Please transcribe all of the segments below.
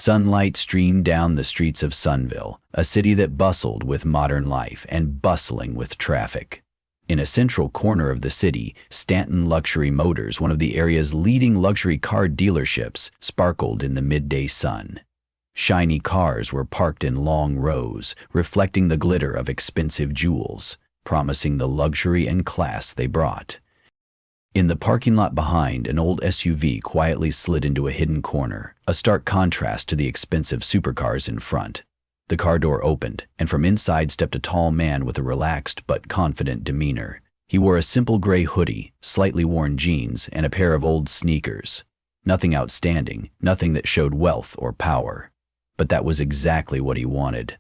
Sunlight streamed down the streets of Sunville, a city that bustled with modern life and bustling with traffic. In a central corner of the city, Stanton Luxury Motors, one of the area's leading luxury car dealerships, sparkled in the midday sun. Shiny cars were parked in long rows, reflecting the glitter of expensive jewels, promising the luxury and class they brought. In the parking lot behind, an old SUV quietly slid into a hidden corner, a stark contrast to the expensive supercars in front. The car door opened, and from inside stepped a tall man with a relaxed but confident demeanor. He wore a simple gray hoodie, slightly worn jeans, and a pair of old sneakers. Nothing outstanding, nothing that showed wealth or power. But that was exactly what he wanted.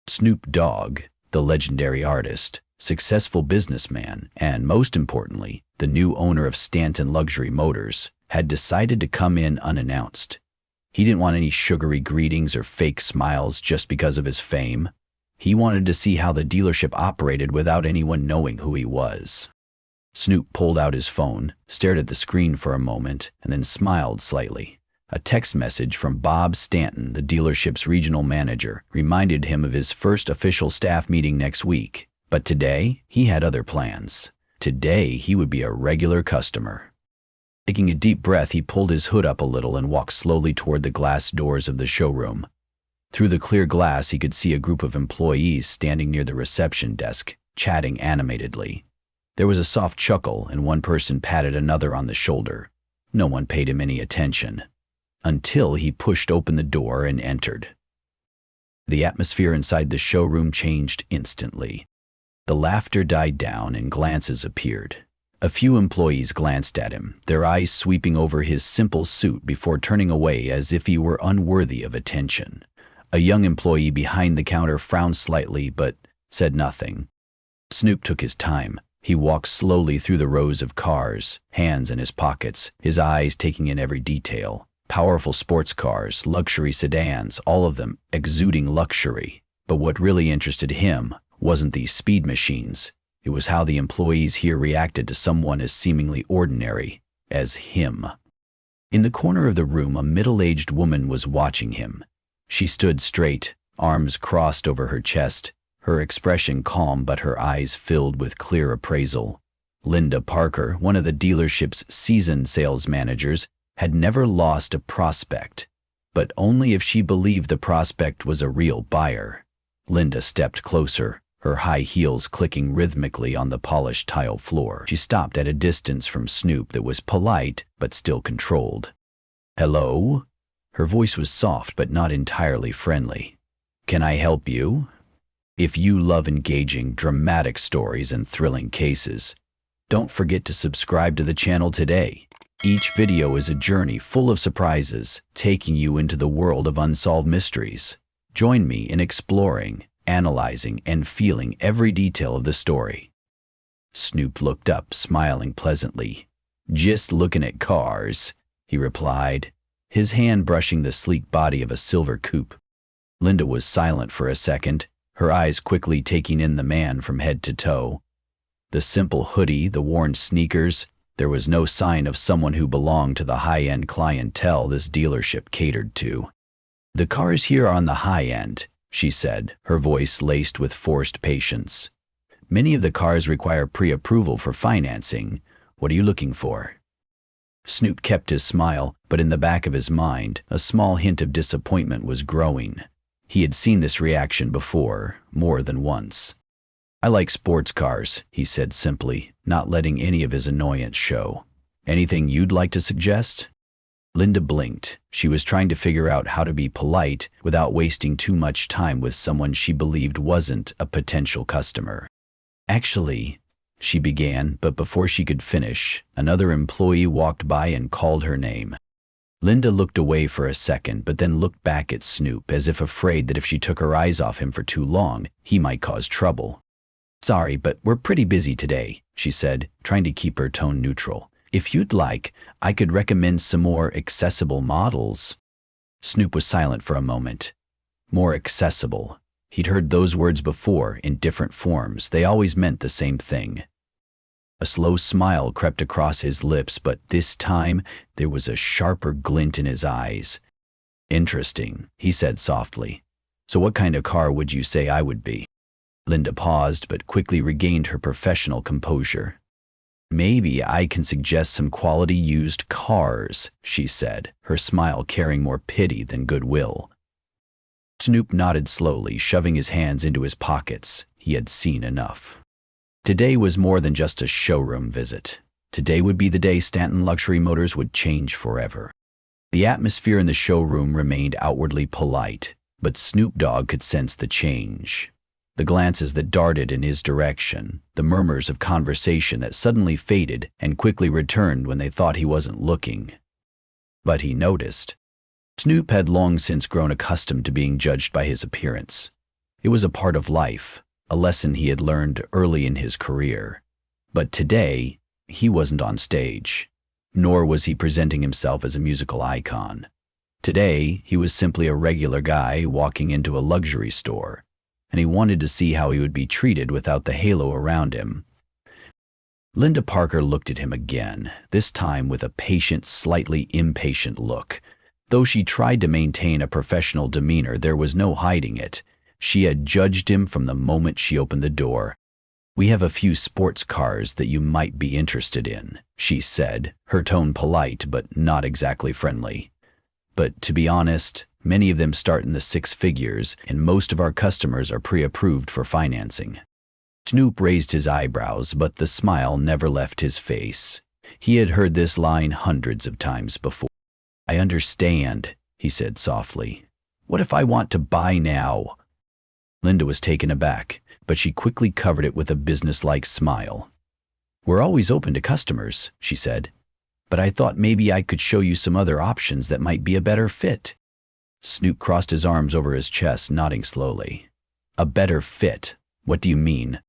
Snoop Dogg, the legendary artist, successful businessman, and most importantly, the new owner of Stanton Luxury Motors, had decided to come in unannounced. He didn't want any sugary greetings or fake smiles just because of his fame. He wanted to see how the dealership operated without anyone knowing who he was. Snoop pulled out his phone, stared at the screen for a moment, and then smiled slightly. A text message from Bob Stanton, the dealership's regional manager, reminded him of his first official staff meeting next week. But today, he had other plans. Today, he would be a regular customer. Taking a deep breath, he pulled his hood up a little and walked slowly toward the glass doors of the showroom. Through the clear glass, he could see a group of employees standing near the reception desk, chatting animatedly. There was a soft chuckle, and one person patted another on the shoulder. No one paid him any attention. Until he pushed open the door and entered. The atmosphere inside the showroom changed instantly. The laughter died down and glances appeared. A few employees glanced at him, their eyes sweeping over his simple suit before turning away as if he were unworthy of attention. A young employee behind the counter frowned slightly but said nothing. Snoop took his time. He walked slowly through the rows of cars, hands in his pockets, his eyes taking in every detail. Powerful sports cars, luxury sedans, all of them exuding luxury. But what really interested him wasn't these speed machines. It was how the employees here reacted to someone as seemingly ordinary as him. In the corner of the room, a middle-aged woman was watching him. She stood straight, arms crossed over her chest, her expression calm but her eyes filled with clear appraisal. Linda Parker, one of the dealership's seasoned sales managers, had never lost a prospect, but only if she believed the prospect was a real buyer. Linda stepped closer, her high heels clicking rhythmically on the polished tile floor. She stopped at a distance from Snoop that was polite but still controlled. "Hello?" Her voice was soft but not entirely friendly. "Can I help you?" If you love engaging, dramatic stories and thrilling cases, don't forget to subscribe to the channel today. Each video is a journey full of surprises, taking you into the world of unsolved mysteries. Join me in exploring, analyzing, and feeling every detail of the story. Snoop looked up, smiling pleasantly. "Just looking at cars," he replied, his hand brushing the sleek body of a silver coupe. Linda was silent for a second, her eyes quickly taking in the man from head to toe. The simple hoodie, the worn sneakers, there was no sign of someone who belonged to the high-end clientele this dealership catered to. "The cars here are on the high end," she said, her voice laced with forced patience. "Many of the cars require pre-approval for financing. What are you looking for?" Snoop kept his smile, but in the back of his mind, a small hint of disappointment was growing. He had seen this reaction before, more than once. "I like sports cars," he said simply, not letting any of his annoyance show. "Anything you'd like to suggest?" Linda blinked. She was trying to figure out how to be polite without wasting too much time with someone she believed wasn't a potential customer. "Actually," she began, but before she could finish, another employee walked by and called her name. Linda looked away for a second, but then looked back at Snoop as if afraid that if she took her eyes off him for too long, he might cause trouble. "Sorry, but we're pretty busy today," she said, trying to keep her tone neutral. "If you'd like, I could recommend some more accessible models." Snoop was silent for a moment. More accessible. He'd heard those words before, in different forms. They always meant the same thing. A slow smile crept across his lips, but this time there was a sharper glint in his eyes. Interesting, he said softly. So what kind of car would you say I would be? Linda paused but quickly regained her professional composure. Maybe I can suggest some quality used cars, she said, her smile carrying more pity than goodwill. Snoop nodded slowly, shoving his hands into his pockets. He had seen enough. Today was more than just a showroom visit. Today would be the day Stanton Luxury Motors would change forever. The atmosphere in the showroom remained outwardly polite, but Snoop Dogg could sense the change. The glances that darted in his direction, the murmurs of conversation that suddenly faded and quickly returned when they thought he wasn't looking. But he noticed. Snoop had long since grown accustomed to being judged by his appearance. It was a part of life, a lesson he had learned early in his career. But today, he wasn't on stage, nor was he presenting himself as a musical icon. Today, he was simply a regular guy walking into a luxury store, and he wanted to see how he would be treated without the halo around him. Linda Parker looked at him again, this time with a patient, slightly impatient look. Though she tried to maintain a professional demeanor, there was no hiding it. She had judged him from the moment she opened the door. "We have a few sports cars that you might be interested in," she said, her tone polite but not exactly friendly. "But to be honest, many of them start in the six figures, and most of our customers are pre-approved for financing." Snoop raised his eyebrows, but the smile never left his face. He had heard this line hundreds of times before. "I understand," he said softly. "What if I want to buy now?" Linda was taken aback, but she quickly covered it with a businesslike smile. "We're always open to customers," she said, "but I thought maybe I could show you some other options that might be a better fit." Snoop crossed his arms over his chest, nodding slowly. "A better fit? What do you mean?"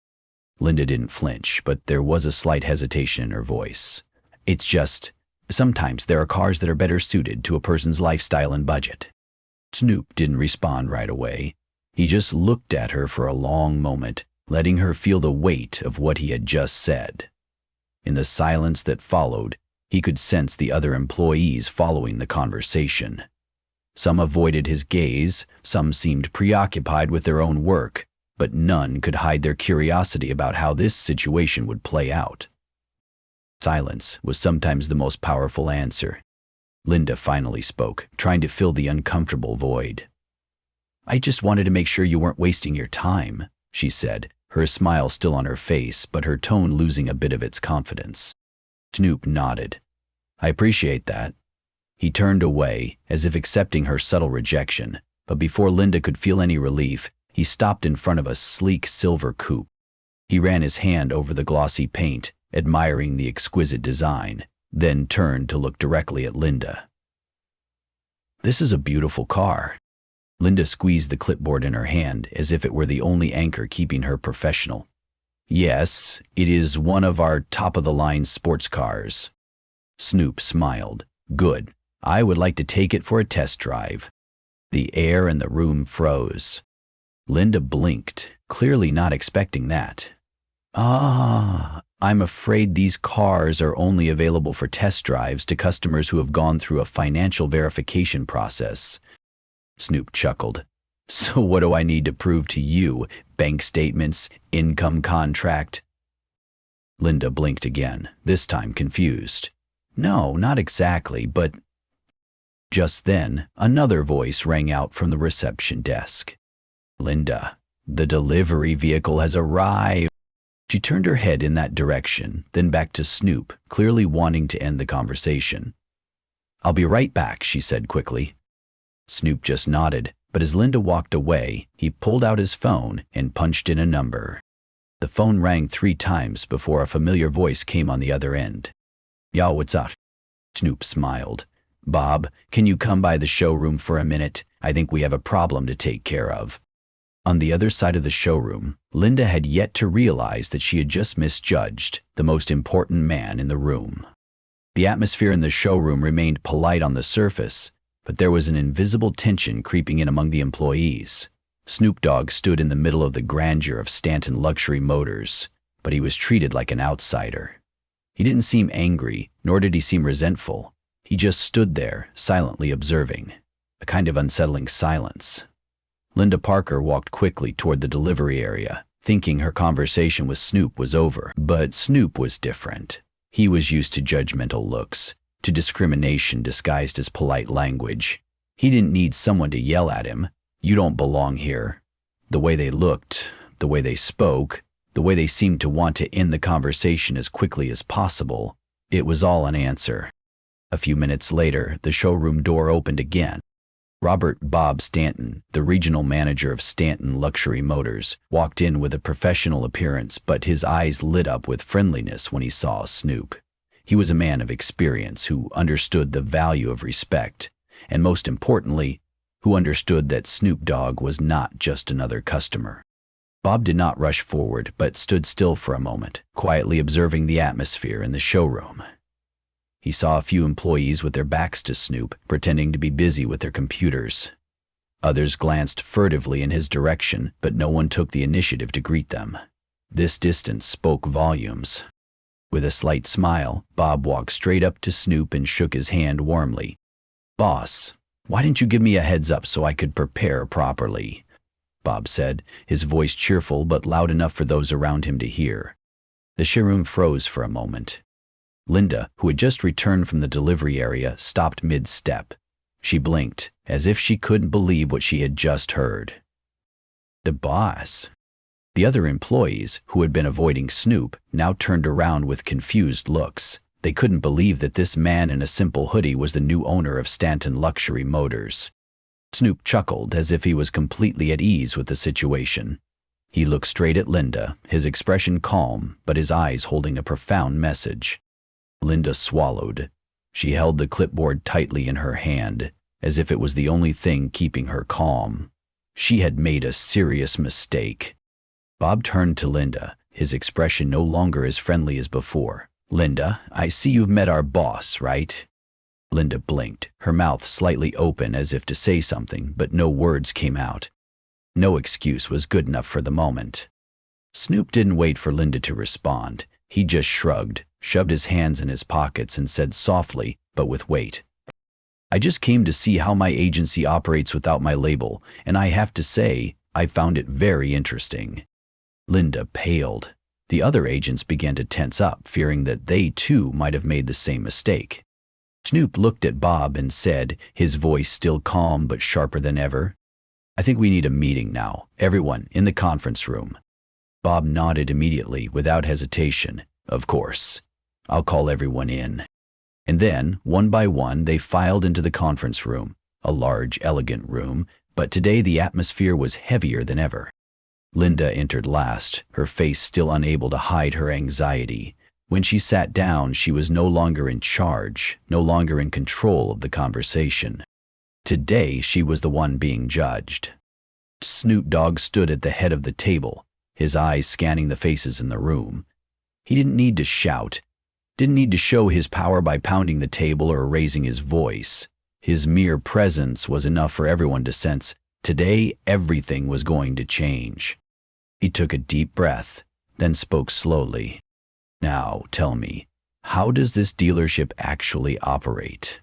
Linda didn't flinch, but there was a slight hesitation in her voice. "It's just, sometimes there are cars that are better suited to a person's lifestyle and budget." Snoop didn't respond right away. He just looked at her for a long moment, letting her feel the weight of what he had just said. In the silence that followed, he could sense the other employees following the conversation. Some avoided his gaze, some seemed preoccupied with their own work, but none could hide their curiosity about how this situation would play out. Silence was sometimes the most powerful answer. Linda finally spoke, trying to fill the uncomfortable void. "I just wanted to make sure you weren't wasting your time," she said, her smile still on her face, but her tone losing a bit of its confidence. Snoop nodded. "I appreciate that." He turned away, as if accepting her subtle rejection, but before Linda could feel any relief, he stopped in front of a sleek silver coupe. He ran his hand over the glossy paint, admiring the exquisite design, then turned to look directly at Linda. "This is a beautiful car." Linda squeezed the clipboard in her hand as if it were the only anchor keeping her professional. "Yes, it is one of our top-of-the-line sports cars." Snoop smiled. "Good. I would like to take it for a test drive." The air in the room froze. Linda blinked, clearly not expecting that. I'm afraid these cars are only available for test drives to customers who have gone through a financial verification process." Snoop chuckled. "So what do I need to prove to you? Bank statements, income contract?" Linda blinked again, this time confused. "No, not exactly, but—" Just then, another voice rang out from the reception desk. "Linda, the delivery vehicle has arrived." She turned her head in that direction, then back to Snoop, clearly wanting to end the conversation. "I'll be right back," she said quickly. Snoop just nodded, but as Linda walked away, he pulled out his phone and punched in a number. The phone rang 3 times before a familiar voice came on the other end. "Yo, what's up?" Snoop smiled. "Bob, can you come by the showroom for a minute? I think we have a problem to take care of." On the other side of the showroom, Linda had yet to realize that she had just misjudged the most important man in the room. The atmosphere in the showroom remained polite on the surface, but there was an invisible tension creeping in among the employees. Snoop Dogg stood in the middle of the grandeur of Stanton Luxury Motors, but he was treated like an outsider. He didn't seem angry, nor did he seem resentful. He just stood there, silently observing. a kind of unsettling silence. Linda Parker walked quickly toward the delivery area, thinking her conversation with Snoop was over. But Snoop was different. He was used to judgmental looks, to discrimination disguised as polite language. He didn't need someone to yell at him, "You don't belong here." The way they looked, the way they spoke, the way they seemed to want to end the conversation as quickly as possible, it was all an answer. A few minutes later, the showroom door opened again. Robert "Bob" Stanton, the regional manager of Stanton Luxury Motors, walked in with a professional appearance, but his eyes lit up with friendliness when he saw Snoop. He was a man of experience who understood the value of respect, and most importantly, who understood that Snoop Dogg was not just another customer. Bob did not rush forward, but stood still for a moment, quietly observing the atmosphere in the showroom. He saw a few employees with their backs to Snoop, pretending to be busy with their computers. Others glanced furtively in his direction, but no one took the initiative to greet them. This distance spoke volumes. With a slight smile, Bob walked straight up to Snoop and shook his hand warmly. "Boss, why didn't you give me a heads up so I could prepare properly?" Bob said, his voice cheerful but loud enough for those around him to hear. The showroom froze for a moment. Linda, who had just returned from the delivery area, stopped mid-step. She blinked, as if she couldn't believe what she had just heard. The boss. The other employees, who had been avoiding Snoop, now turned around with confused looks. They couldn't believe that this man in a simple hoodie was the new owner of Stanton Luxury Motors. Snoop chuckled as if he was completely at ease with the situation. He looked straight at Linda, his expression calm, but his eyes holding a profound message. Linda swallowed. She held the clipboard tightly in her hand, as if it was the only thing keeping her calm. She had made a serious mistake. Bob turned to Linda, his expression no longer as friendly as before. "Linda, I see you've met our boss, right?" Linda blinked, her mouth slightly open as if to say something, but no words came out. No excuse was good enough for the moment. Snoop didn't wait for Linda to respond. He just shrugged, shoved his hands in his pockets, and said softly, but with weight, "I just came to see how my agency operates without my label, and I have to say, I found it very interesting." Linda paled. The other agents began to tense up, fearing that they too might have made the same mistake. Snoop looked at Bob and said, his voice still calm but sharper than ever, "I think we need a meeting now. Everyone, in the conference room." Bob nodded immediately, without hesitation. "Of course. I'll call everyone in." And then, one by one, they filed into the conference room, a large, elegant room, but today the atmosphere was heavier than ever. Linda entered last, her face still unable to hide her anxiety. When she sat down, she was no longer in charge, no longer in control of the conversation. Today, she was the one being judged. Snoop Dogg stood at the head of the table, his eyes scanning the faces in the room. He didn't need to shout, didn't need to show his power by pounding the table or raising his voice. His mere presence was enough for everyone to sense today everything was going to change. He took a deep breath, then spoke slowly. "Now, tell me, how does this dealership actually operate?"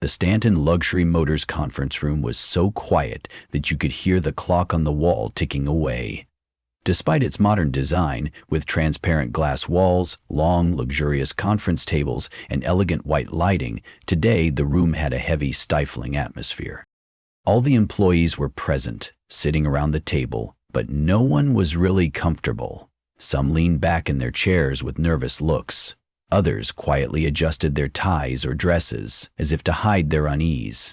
The Stanton Luxury Motors conference room was so quiet that you could hear the clock on the wall ticking away. Despite its modern design, with transparent glass walls, long, luxurious conference tables, and elegant white lighting, today the room had a heavy, stifling atmosphere. All the employees were present, sitting around the table, but no one was really comfortable. Some leaned back in their chairs with nervous looks. Others quietly adjusted their ties or dresses, as if to hide their unease.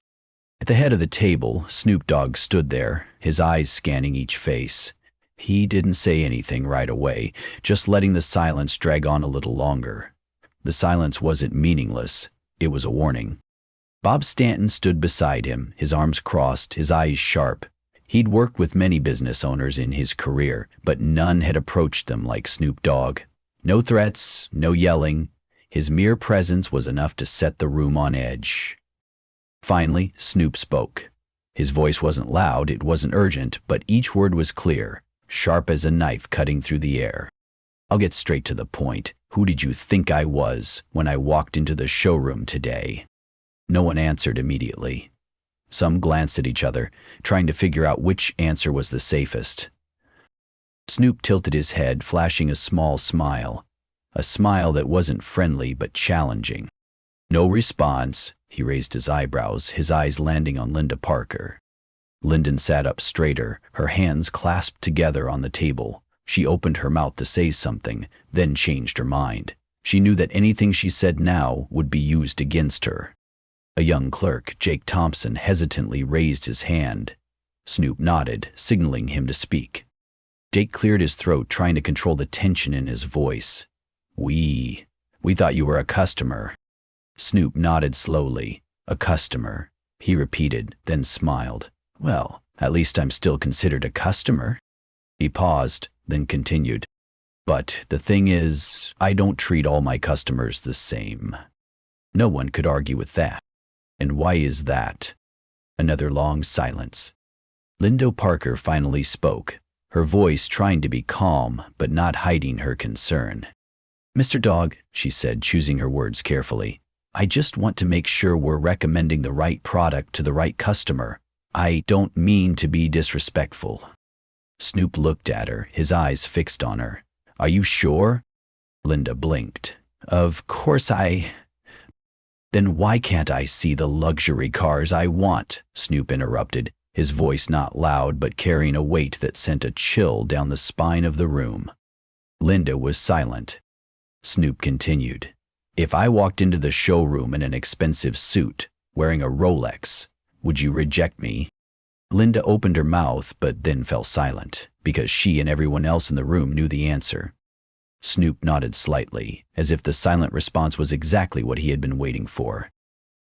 At the head of the table, Snoop Dogg stood there, his eyes scanning each face. He didn't say anything right away, just letting the silence drag on a little longer. The silence wasn't meaningless, it was a warning. Bob Stanton stood beside him, his arms crossed, his eyes sharp. He'd worked with many business owners in his career, but none had approached them like Snoop Dogg. No threats, no yelling. His mere presence was enough to set the room on edge. Finally, Snoop spoke. His voice wasn't loud, it wasn't urgent, but each word was clear, sharp as a knife cutting through the air. "I'll get straight to the point. Who did you think I was when I walked into the showroom today?" No one answered immediately. Some glanced at each other, trying to figure out which answer was the safest. Snoop tilted his head, flashing a small smile. A smile that wasn't friendly but challenging. No response. He raised his eyebrows, his eyes landing on Linda Parker. Lyndon sat up straighter, her hands clasped together on the table. She opened her mouth to say something, then changed her mind. She knew that anything she said now would be used against her. A young clerk, Jake Thompson, hesitantly raised his hand. Snoop nodded, signaling him to speak. Jake cleared his throat, trying to control the tension in his voice. We thought you were a customer." Snoop nodded slowly. "A customer," he repeated, then smiled. "Well, at least I'm still considered a customer." He paused, then continued. "But the thing is, I don't treat all my customers the same." No one could argue with that. "And why is that?" Another long silence. Linda Parker finally spoke, her voice trying to be calm but not hiding her concern. "Mr. Dogg," she said, choosing her words carefully, "I just want to make sure we're recommending the right product to the right customer. I don't mean to be disrespectful." Snoop looked at her, his eyes fixed on her. "Are you sure?" Linda blinked. "Of course Then why can't I see the luxury cars I want?" Snoop interrupted, his voice not loud but carrying a weight that sent a chill down the spine of the room. Linda was silent. Snoop continued. "If I walked into the showroom in an expensive suit, wearing a Rolex, would you reject me?" Linda opened her mouth but then fell silent, because she and everyone else in the room knew the answer. Snoop nodded slightly, as if the silent response was exactly what he had been waiting for.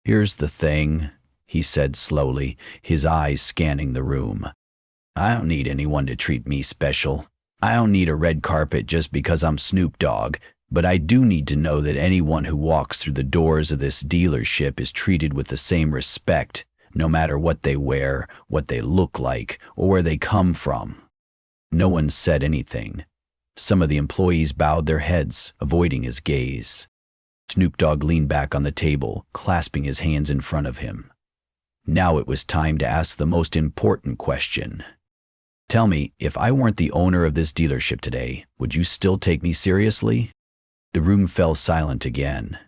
"Here's the thing," he said slowly, his eyes scanning the room. "I don't need anyone to treat me special. I don't need a red carpet just because I'm Snoop Dogg, but I do need to know that anyone who walks through the doors of this dealership is treated with the same respect, no matter what they wear, what they look like, or where they come from." No one said anything. Some of the employees bowed their heads, avoiding his gaze. Snoop Dogg leaned back on the table, clasping his hands in front of him. Now it was time to ask the most important question. "Tell me, if I weren't the owner of this dealership today, would you still take me seriously?" The room fell silent again.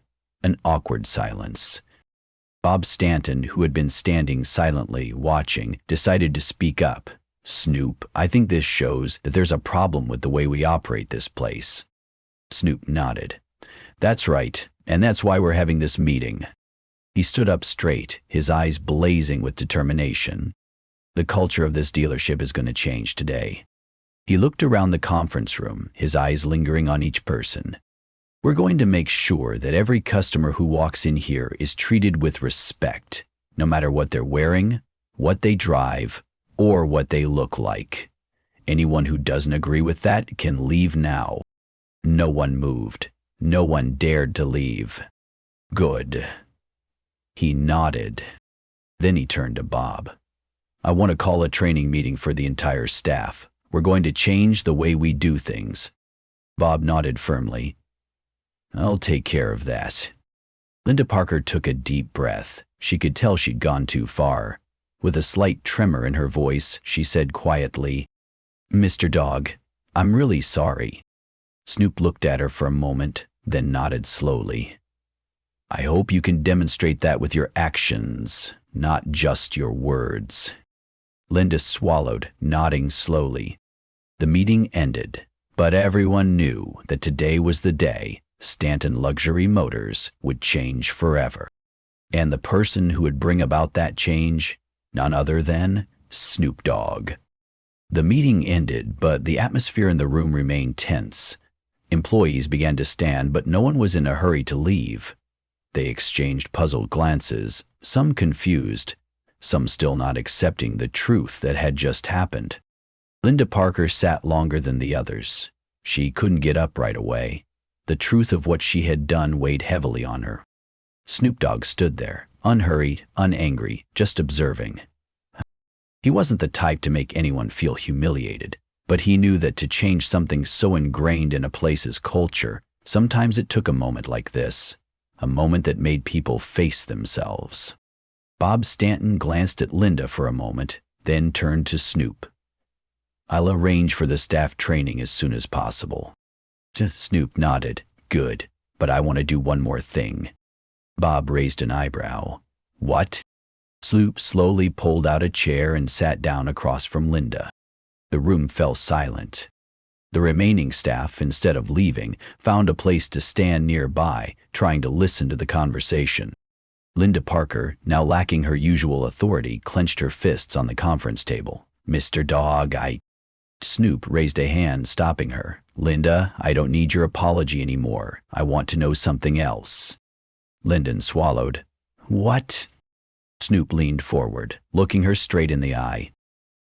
An awkward silence. Bob Stanton, who had been standing silently, watching, decided to speak up. "Snoop, I think this shows that there's a problem with the way we operate this place." Snoop nodded. "That's right, and that's why we're having this meeting." He stood up straight, his eyes blazing with determination. "The culture of this dealership is going to change today." He looked around the conference room, his eyes lingering on each person. "We're going to make sure that every customer who walks in here is treated with respect, no matter what they're wearing, what they drive, or what they look like. Anyone who doesn't agree with that can leave now." No one moved. No one dared to leave. "Good." He nodded. Then he turned to Bob. "I want to call a training meeting for the entire staff. We're going to change the way we do things." Bob nodded firmly. "I'll take care of that." Linda Parker took a deep breath. She could tell she'd gone too far. With a slight tremor in her voice, she said quietly, "Mr. Dogg, I'm really sorry." Snoop looked at her for a moment, then nodded slowly. "I hope you can demonstrate that with your actions, not just your words." Linda swallowed, nodding slowly. The meeting ended, but everyone knew that today was the day Stanton Luxury Motors would change forever. And the person who would bring about that change, none other than Snoop Dogg. The meeting ended, but the atmosphere in the room remained tense. Employees began to stand, but no one was in a hurry to leave. They exchanged puzzled glances, some confused, some still not accepting the truth that had just happened. Linda Parker sat longer than the others. She couldn't get up right away. The truth of what she had done weighed heavily on her. Snoop Dogg stood there, unhurried, unangry, just observing. He wasn't the type to make anyone feel humiliated, but he knew that to change something so ingrained in a place's culture, sometimes it took a moment like this, a moment that made people face themselves. Bob Stanton glanced at Linda for a moment, then turned to Snoop. "I'll arrange for the staff training as soon as possible." Snoop nodded. "Good, but I want to do one more thing." Bob raised an eyebrow. "What?" Snoop slowly pulled out a chair and sat down across from Linda. The room fell silent. The remaining staff, instead of leaving, found a place to stand nearby, trying to listen to the conversation. Linda Parker, now lacking her usual authority, clenched her fists on the conference table. "Mr. Dogg, Snoop raised a hand, stopping her. "Linda, I don't need your apology anymore. I want to know something else." Linda swallowed. "What?" Snoop leaned forward, looking her straight in the eye.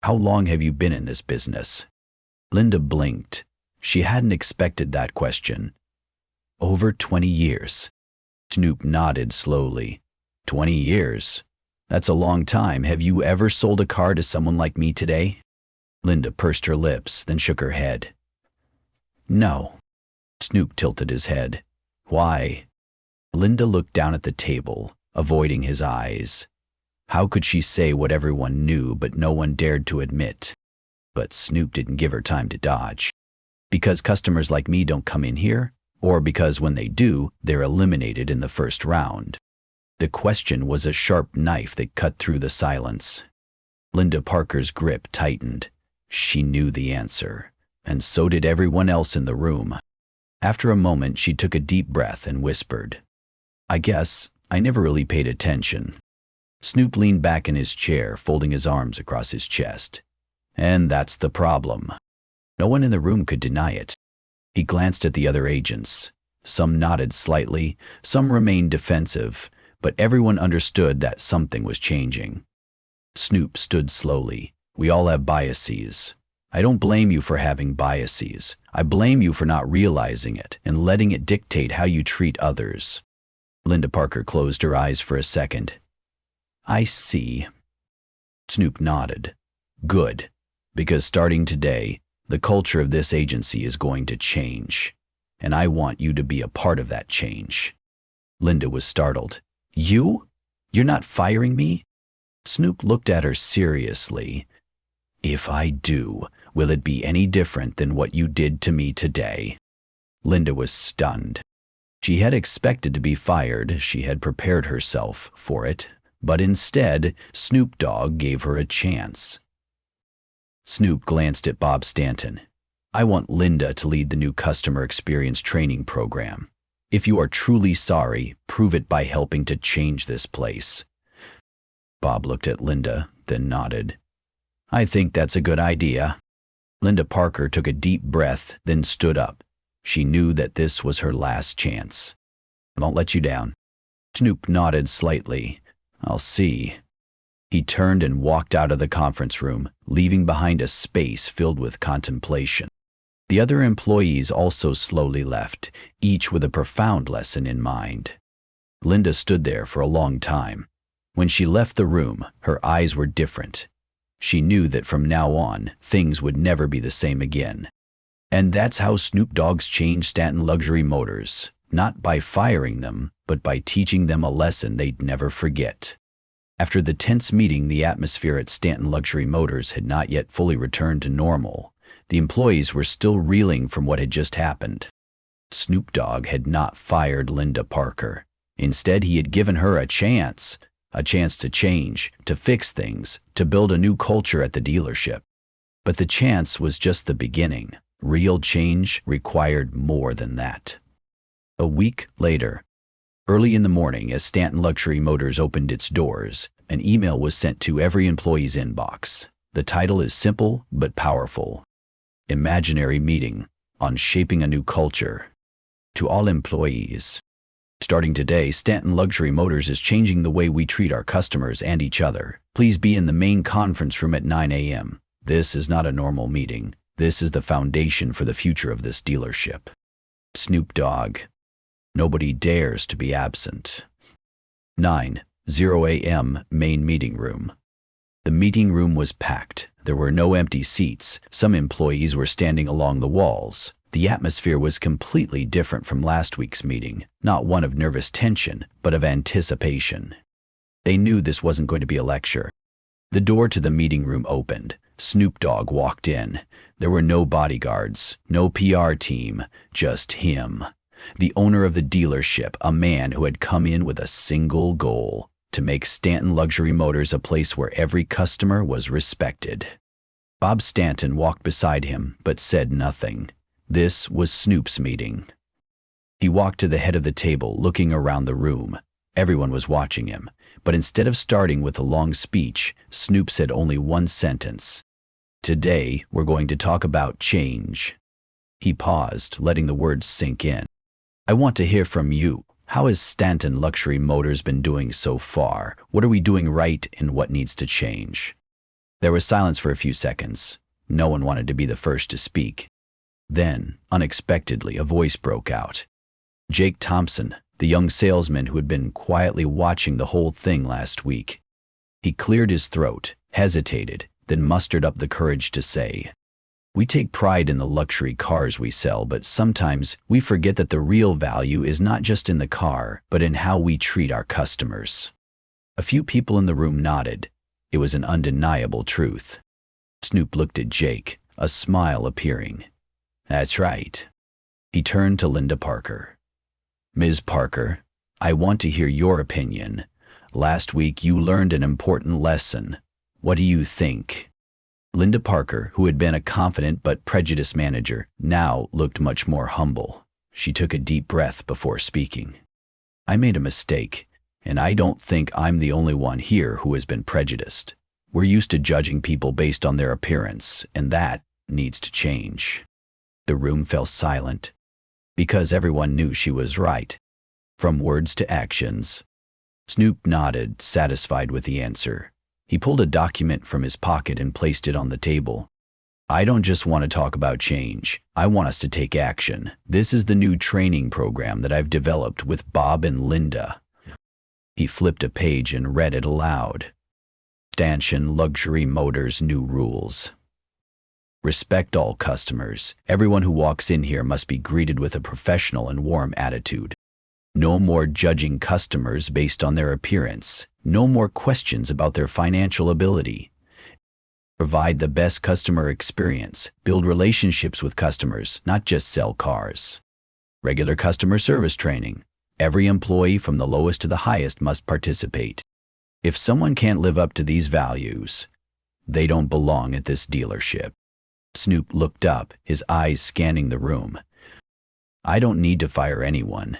"How long have you been in this business?" Linda blinked. She hadn't expected that question. "Over 20 years. Snoop nodded slowly. 20 years? That's a long time. Have you ever sold a car to someone like me today?" Linda pursed her lips, then shook her head. "No." Snoop tilted his head. "Why?" Linda looked down at the table, avoiding his eyes. How could she say what everyone knew but no one dared to admit? But Snoop didn't give her time to dodge. "Because customers like me don't come in here? Or because when they do, they're eliminated in the first round?" The question was a sharp knife that cut through the silence. Linda Parker's grip tightened. She knew the answer, and so did everyone else in the room. After a moment, she took a deep breath and whispered, "I guess I never really paid attention." Snoop leaned back in his chair, folding his arms across his chest. "And that's the problem." No one in the room could deny it. He glanced at the other agents. Some nodded slightly, some remained defensive, but everyone understood that something was changing. Snoop stood slowly. "We all have biases. I don't blame you for having biases. I blame you for not realizing it and letting it dictate how you treat others." Linda Parker closed her eyes for a second. "I see." Snoop nodded. "Good, because starting today, the culture of this agency is going to change, and I want you to be a part of that change." Linda was startled. "You? You're not firing me?" Snoop looked at her seriously. "If I do, will it be any different than what you did to me today?" Linda was stunned. She had expected to be fired, she had prepared herself for it, but instead, Snoop Dogg gave her a chance. Snoop glanced at Bob Stanton. "I want Linda to lead the new customer experience training program. If you are truly sorry, prove it by helping to change this place." Bob looked at Linda, then nodded. "I think that's a good idea." Linda Parker took a deep breath, then stood up. She knew that this was her last chance. "I won't let you down." Snoop nodded slightly. "I'll see." He turned and walked out of the conference room, leaving behind a space filled with contemplation. The other employees also slowly left, each with a profound lesson in mind. Linda stood there for a long time. When she left the room, her eyes were different. She knew that from now on, things would never be the same again. And that's how Snoop Dogg's changed Stanton Luxury Motors, not by firing them, but by teaching them a lesson they'd never forget. After the tense meeting, the atmosphere at Stanton Luxury Motors had not yet fully returned to normal. The employees were still reeling from what had just happened. Snoop Dogg had not fired Linda Parker. Instead, he had given her a chance to change, to fix things, to build a new culture at the dealership. But the chance was just the beginning. Real change required more than that. A week later, early in the morning, as Stanton Luxury Motors opened its doors, an email was sent to every employee's inbox. The title is simple but powerful. Imaginary Meeting on Shaping a New Culture. To all employees. Starting today, Stanton Luxury Motors is changing the way we treat our customers and each other. Please be in the main conference room at 9 a.m. This is not a normal meeting. This is the foundation for the future of this dealership. Snoop Dogg. Nobody dares to be absent. 9:00 a.m. Main meeting room. The meeting room was packed. There were no empty seats. Some employees were standing along the walls. The atmosphere was completely different from last week's meeting, not one of nervous tension, but of anticipation. They knew this wasn't going to be a lecture. The door to the meeting room opened. Snoop Dogg walked in. There were no bodyguards, no PR team, just him. The owner of the dealership, a man who had come in with a single goal: to make Stanton Luxury Motors a place where every customer was respected. Bob Stanton walked beside him, but said nothing. This was Snoop's meeting. He walked to the head of the table, looking around the room. Everyone was watching him, but instead of starting with a long speech, Snoop said only one sentence. "Today, we're going to talk about change." He paused, letting the words sink in. "I want to hear from you. How has Stanton Luxury Motors been doing so far? What are we doing right and what needs to change?" There was silence for a few seconds. No one wanted to be the first to speak. Then, unexpectedly, a voice broke out. Jake Thompson, the young salesman who had been quietly watching the whole thing last week. He cleared his throat, hesitated, then mustered up the courage to say, "We take pride in the luxury cars we sell, but sometimes we forget that the real value is not just in the car, but in how we treat our customers." A few people in the room nodded. It was an undeniable truth. Snoop looked at Jake, a smile appearing. "That's right." He turned to Linda Parker. "Ms. Parker, I want to hear your opinion. Last week you learned an important lesson. What do you think?" Linda Parker, who had been a confident but prejudiced manager, now looked much more humble. She took a deep breath before speaking. "I made a mistake, and I don't think I'm the only one here who has been prejudiced. We're used to judging people based on their appearance, and that needs to change." The room fell silent, because everyone knew she was right. From words to actions. Snoop nodded, satisfied with the answer. He pulled a document from his pocket and placed it on the table. "I don't just want to talk about change. I want us to take action. This is the new training program that I've developed with Bob and Linda." He flipped a page and read it aloud. Stanton Luxury Motors new rules. Respect all customers. Everyone who walks in here must be greeted with a professional and warm attitude. No more judging customers based on their appearance. No more questions about their financial ability. Provide the best customer experience. Build relationships with customers, not just sell cars. Regular customer service training. Every employee from the lowest to the highest must participate. If someone can't live up to these values, they don't belong at this dealership. Snoop looked up, his eyes scanning the room. "I don't need to fire anyone,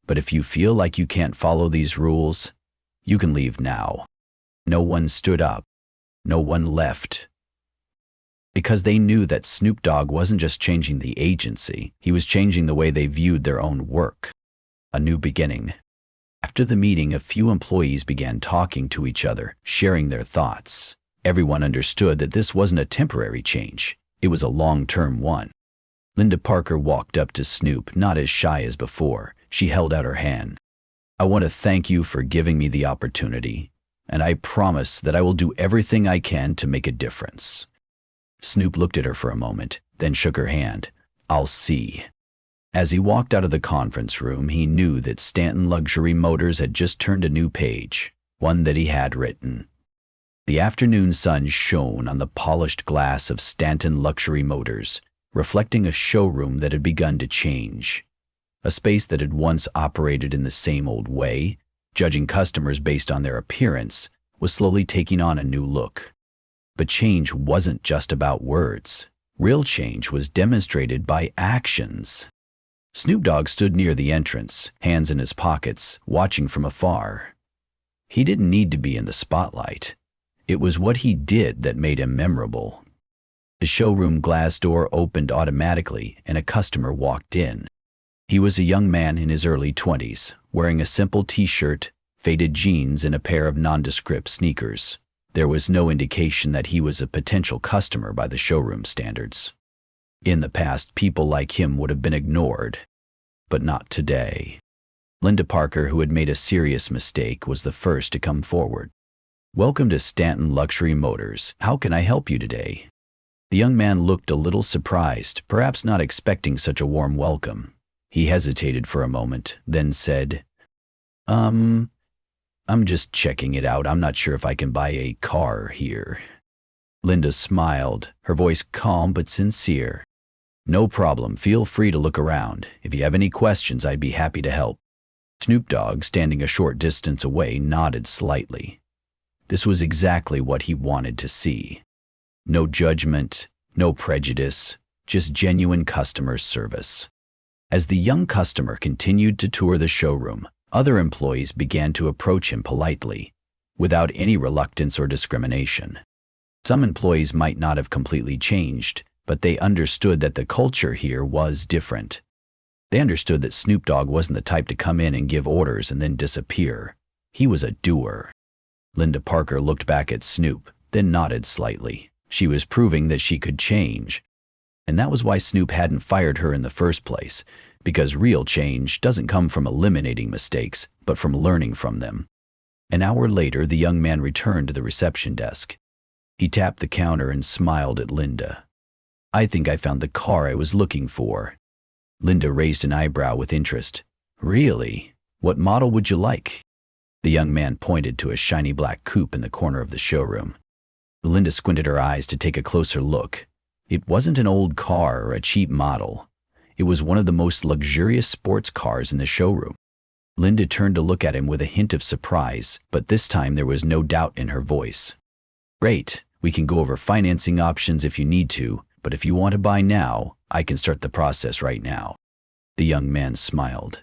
but if you feel like you can't follow these rules, you can leave now." No one stood up. No one left. Because they knew that Snoop Dogg wasn't just changing the agency, he was changing the way they viewed their own work. A new beginning. After the meeting, a few employees began talking to each other, sharing their thoughts. Everyone understood that this wasn't a temporary change. It was a long-term one. Linda Parker walked up to Snoop, not as shy as before. She held out her hand. "I want to thank you for giving me the opportunity, and I promise that I will do everything I can to make a difference." Snoop looked at her for a moment, then shook her hand. "I'll see." As he walked out of the conference room, he knew that Stanton Luxury Motors had just turned a new page, one that he had written. The afternoon sun shone on the polished glass of Stanton Luxury Motors, reflecting a showroom that had begun to change. A space that had once operated in the same old way, judging customers based on their appearance, was slowly taking on a new look. But change wasn't just about words. Real change was demonstrated by actions. Snoop Dogg stood near the entrance, hands in his pockets, watching from afar. He didn't need to be in the spotlight. It was what he did that made him memorable. The showroom glass door opened automatically, and a customer walked in. He was a young man in his early 20s, wearing a simple t-shirt, faded jeans, and a pair of nondescript sneakers. There was no indication that he was a potential customer by the showroom standards. In the past, people like him would have been ignored, but not today. Linda Parker, who had made a serious mistake, was the first to come forward. "Welcome to Stanton Luxury Motors. How can I help you today?" The young man looked a little surprised, perhaps not expecting such a warm welcome. He hesitated for a moment, then said, I'm just checking it out. I'm not sure if I can buy a car here. Linda smiled, her voice calm but sincere. No problem. Feel free to look around. If you have any questions, I'd be happy to help. Snoop Dogg, standing a short distance away, nodded slightly. This was exactly what he wanted to see. No judgment, no prejudice, just genuine customer service. As the young customer continued to tour the showroom, other employees began to approach him politely, without any reluctance or discrimination. Some employees might not have completely changed, but they understood that the culture here was different. They understood that Snoop Dogg wasn't the type to come in and give orders and then disappear. He was a doer. Linda Parker looked back at Snoop, then nodded slightly. She was proving that she could change. And that was why Snoop hadn't fired her in the first place, because real change doesn't come from eliminating mistakes, but from learning from them. An hour later, the young man returned to the reception desk. He tapped the counter and smiled at Linda. I think I found the car I was looking for. Linda raised an eyebrow with interest. Really? What model would you like? The young man pointed to a shiny black coupe in the corner of the showroom. Linda squinted her eyes to take a closer look. It wasn't an old car or a cheap model. It was one of the most luxurious sports cars in the showroom. Linda turned to look at him with a hint of surprise, but this time there was no doubt in her voice. Great, we can go over financing options if you need to, but if you want to buy now, I can start the process right now. The young man smiled.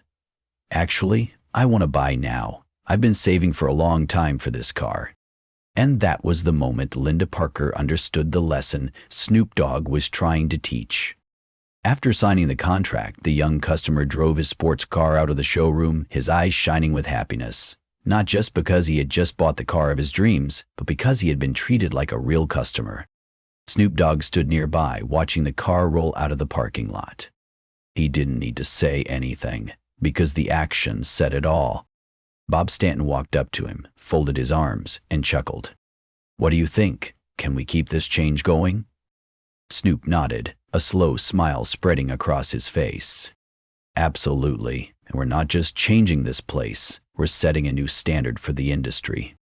Actually, I want to buy now. I've been saving for a long time for this car. And that was the moment Linda Parker understood the lesson Snoop Dogg was trying to teach. After signing the contract, the young customer drove his sports car out of the showroom, his eyes shining with happiness. Not just because he had just bought the car of his dreams, but because he had been treated like a real customer. Snoop Dogg stood nearby, watching the car roll out of the parking lot. He didn't need to say anything, because the action said it all. Bob Stanton walked up to him, folded his arms, and chuckled. What do you think? Can we keep this change going? Snoop nodded, a slow smile spreading across his face. Absolutely, and we're not just changing this place, we're setting a new standard for the industry.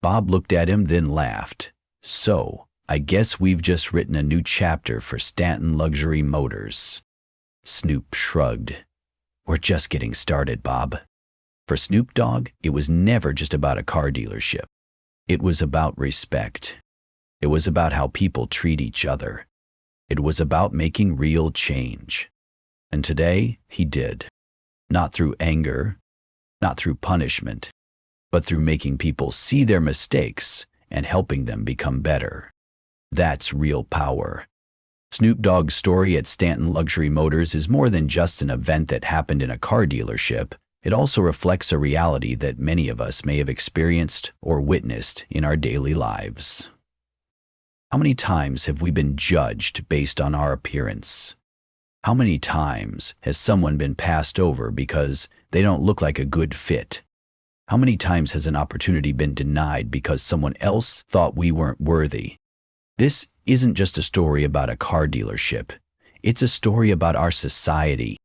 Bob looked at him, then laughed. So, I guess we've just written a new chapter for Stanton Luxury Motors. Snoop shrugged. We're just getting started, Bob. For Snoop Dogg, it was never just about a car dealership. It was about respect. It was about how people treat each other. It was about making real change. And today, he did. Not through anger, not through punishment, but through making people see their mistakes and helping them become better. That's real power. Snoop Dogg's story at Stanton Luxury Motors is more than just an event that happened in a car dealership. It also reflects a reality that many of us may have experienced or witnessed in our daily lives. How many times have we been judged based on our appearance? How many times has someone been passed over because they don't look like a good fit? How many times has an opportunity been denied because someone else thought we weren't worthy? This isn't just a story about a car dealership. It's a story about our society.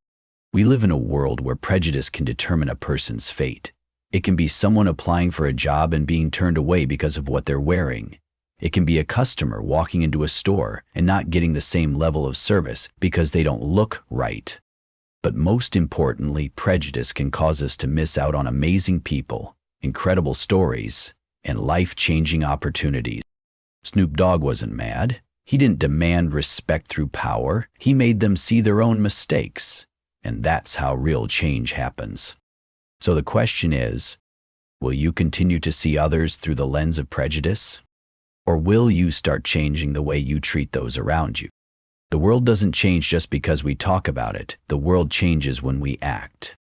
We live in a world where prejudice can determine a person's fate. It can be someone applying for a job and being turned away because of what they're wearing. It can be a customer walking into a store and not getting the same level of service because they don't look right. But most importantly, prejudice can cause us to miss out on amazing people, incredible stories, and life-changing opportunities. Snoop Dogg wasn't mad. He didn't demand respect through power. He made them see their own mistakes. And that's how real change happens. So the question is, will you continue to see others through the lens of prejudice? Or will you start changing the way you treat those around you? The world doesn't change just because we talk about it. The world changes when we act.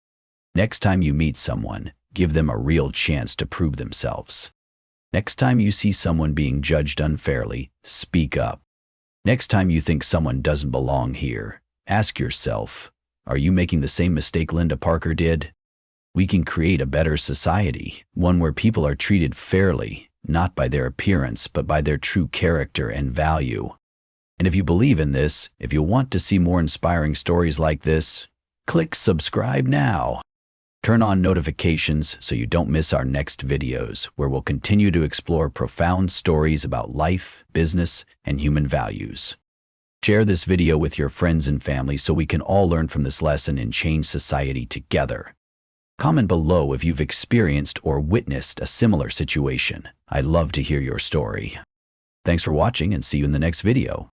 Next time you meet someone, give them a real chance to prove themselves. Next time you see someone being judged unfairly, speak up. Next time you think someone doesn't belong here, ask yourself, are you making the same mistake Linda Parker did? We can create a better society, one where people are treated fairly, not by their appearance, but by their true character and value. And if you believe in this, if you want to see more inspiring stories like this, click subscribe now. Turn on notifications so you don't miss our next videos, where we'll continue to explore profound stories about life, business, and human values. Share this video with your friends and family so we can all learn from this lesson and change society together. Comment below if you've experienced or witnessed a similar situation. I'd love to hear your story. Thanks for watching and see you in the next video.